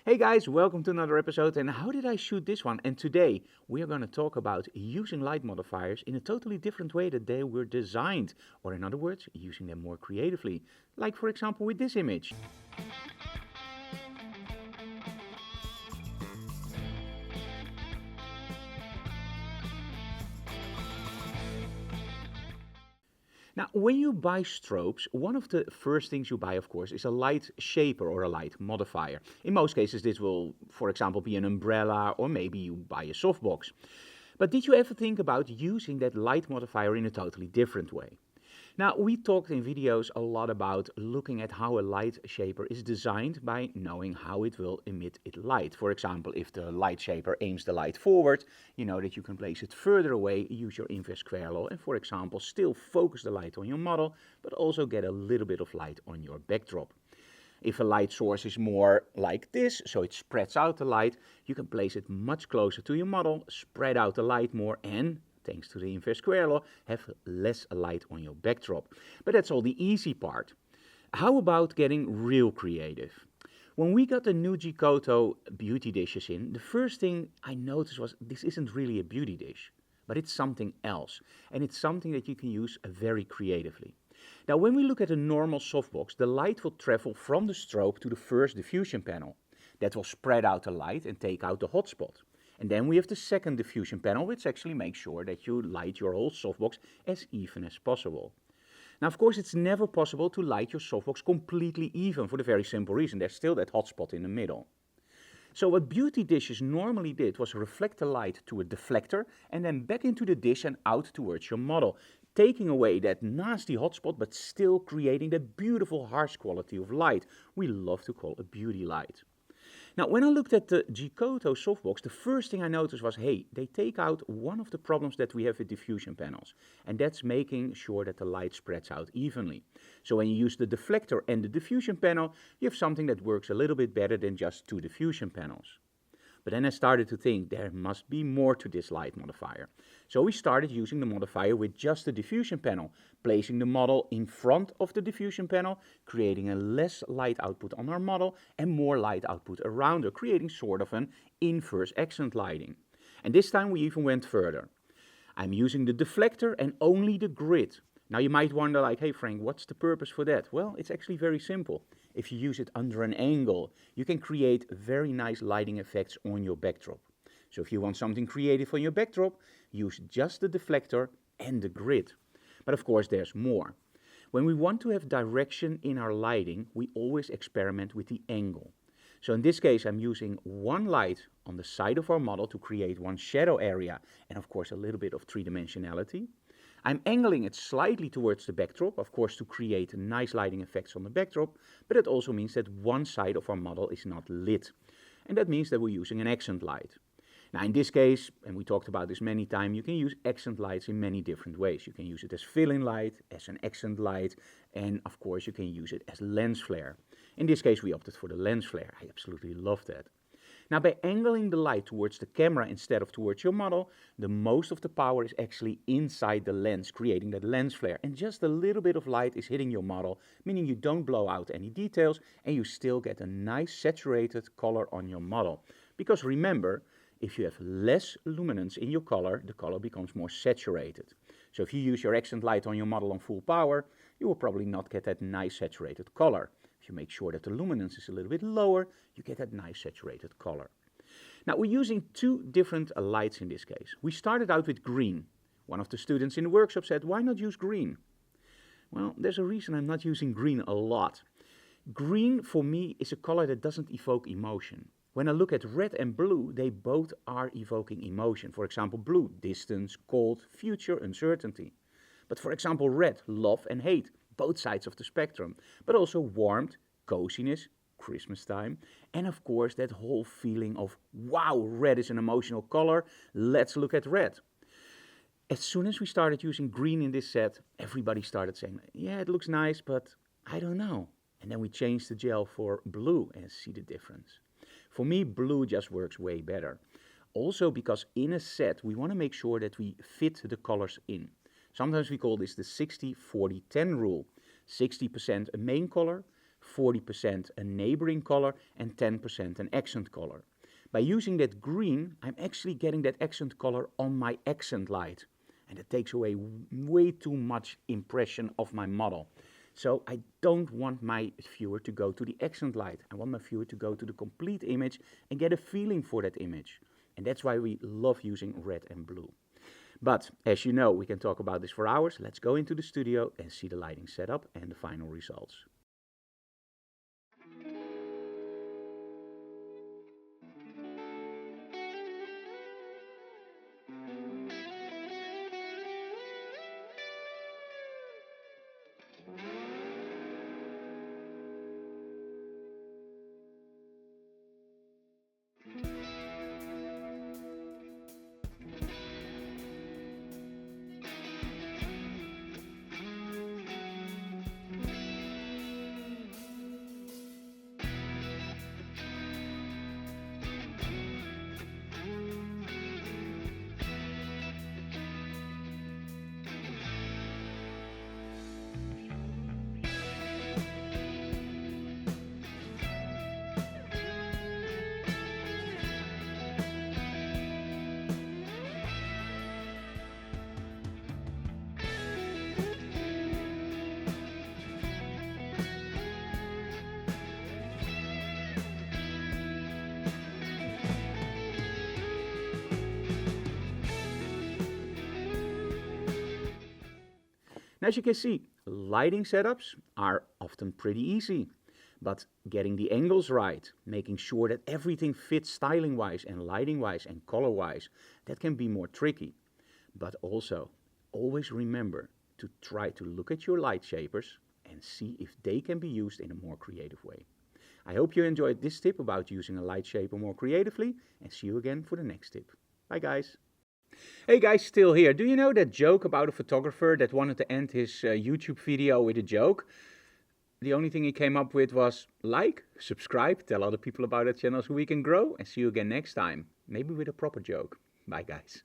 Hey guys, welcome to another episode. And how did I shoot this one? And today we are going to talk about using light modifiers in a totally different way that they were designed. Or in other words, using them more creatively. Like for example with this image. Now, when you buy strobes, one of the first things you buy, of course, is a light shaper or a light modifier. In most cases, this will, for example, be an umbrella or maybe you buy a softbox. But did you ever think about using that light modifier in a totally different way? Now, we talked in videos a lot about looking at how a light shaper is designed by knowing how it will emit its light. For example, if the light shaper aims the light forward, you know that you can place it further away, use your inverse square law, and for example, still focus the light on your model, but also get a little bit of light on your backdrop. If a light source is more like this, so it spreads out the light, you can place it much closer to your model, spread out the light more, and thanks to the inverse square law, have less light on your backdrop. But that's all the easy part. How about getting real creative? When we got the new Geekoto beauty dishes in, the first thing I noticed was this isn't really a beauty dish, but it's something else. And it's something that you can use very creatively. Now, when we look at a normal softbox, the light will travel from the strobe to the first diffusion panel. That will spread out the light and take out the hotspot. And then we have the second diffusion panel, which actually makes sure that you light your whole softbox as even as possible. Now, of course, it's never possible to light your softbox completely even for the very simple reason there's still that hotspot in the middle. So what beauty dishes normally did was reflect the light to a deflector and then back into the dish and out towards your model, taking away that nasty hotspot but still creating that beautiful harsh quality of light we love to call a beauty light. Now, when I looked at the Geekoto softbox, the first thing I noticed was, hey, they take out one of the problems that we have with diffusion panels, and that's making sure that the light spreads out evenly. So when you use the deflector and the diffusion panel, you have something that works a little bit better than just two diffusion panels. But then I started to think there must be more to this light modifier. So we started using the modifier with just the diffusion panel, placing the model in front of the diffusion panel, creating a less light output on our model and more light output around her, creating sort of an inverse accent lighting. And this time we even went further. I'm using the deflector and only the grid. Now you might wonder like, hey Frank, what's the purpose for that? Well, it's actually very simple. If you use it under an angle, you can create very nice lighting effects on your backdrop. So if you want something creative on your backdrop, use just the deflector and the grid. But of course there's more. When we want to have direction in our lighting, we always experiment with the angle. So in this case, I'm using one light on the side of our model to create one shadow area and of course a little bit of three-dimensionality. I'm angling it slightly towards the backdrop, of course to create nice lighting effects on the backdrop, but it also means that one side of our model is not lit. And that means that we're using an accent light. Now in this case, and we talked about this many times, you can use accent lights in many different ways. You can use it as fill-in light, as an accent light, and of course you can use it as lens flare. In this case we opted for the lens flare. I absolutely love that. Now by angling the light towards the camera instead of towards your model, the most of the power is actually inside the lens, creating that lens flare. And just a little bit of light is hitting your model, meaning you don't blow out any details and you still get a nice saturated color on your model. Because remember, if you have less luminance in your color, the color becomes more saturated. So if you use your accent light on your model on full power, you will probably not get that nice saturated color. If you make sure that the luminance is a little bit lower, you get that nice saturated color. Now we're using two different lights in this case. We started out with green. One of the students in the workshop said, why not use green? Well, there's a reason I'm not using green a lot. Green for me is a color that doesn't evoke emotion. When I look at red and blue, they both are evoking emotion. For example, blue, distance, cold, future, uncertainty. But for example, red, love and hate, both sides of the spectrum. But also warmth, coziness, Christmas time, and of course that whole feeling of, wow, red is an emotional color, let's look at red. As soon as we started using green in this set, everybody started saying, yeah, it looks nice, but I don't know. And then we changed the gel for blue and see the difference. For me, blue just works way better. Also because in a set, we want to make sure that we fit the colors in. Sometimes we call this the 60-40-10 rule. 60% a main color, 40% a neighboring color, and 10% an accent color. By using that green, I'm actually getting that accent color on my accent light. And it takes away way too much impression of my model. So I don't want my viewer to go to the accent light. I want my viewer to go to the complete image and get a feeling for that image. And that's why we love using red and blue. But as you know, we can talk about this for hours. Let's go into the studio and see the lighting setup and the final results. Now, as you can see, lighting setups are often pretty easy, but getting the angles right, making sure that everything fits styling-wise and lighting-wise and color-wise, that can be more tricky. But also, always remember to try to look at your light shapers and see if they can be used in a more creative way. I hope you enjoyed this tip about using a light shaper more creatively, and see you again for the next tip. Bye guys! Hey guys, still here. Do you know that joke about a photographer that wanted to end his YouTube video with a joke? The only thing he came up with was like, subscribe, tell other people about our channel so we can grow, and see you again next time. Maybe with a proper joke. Bye guys.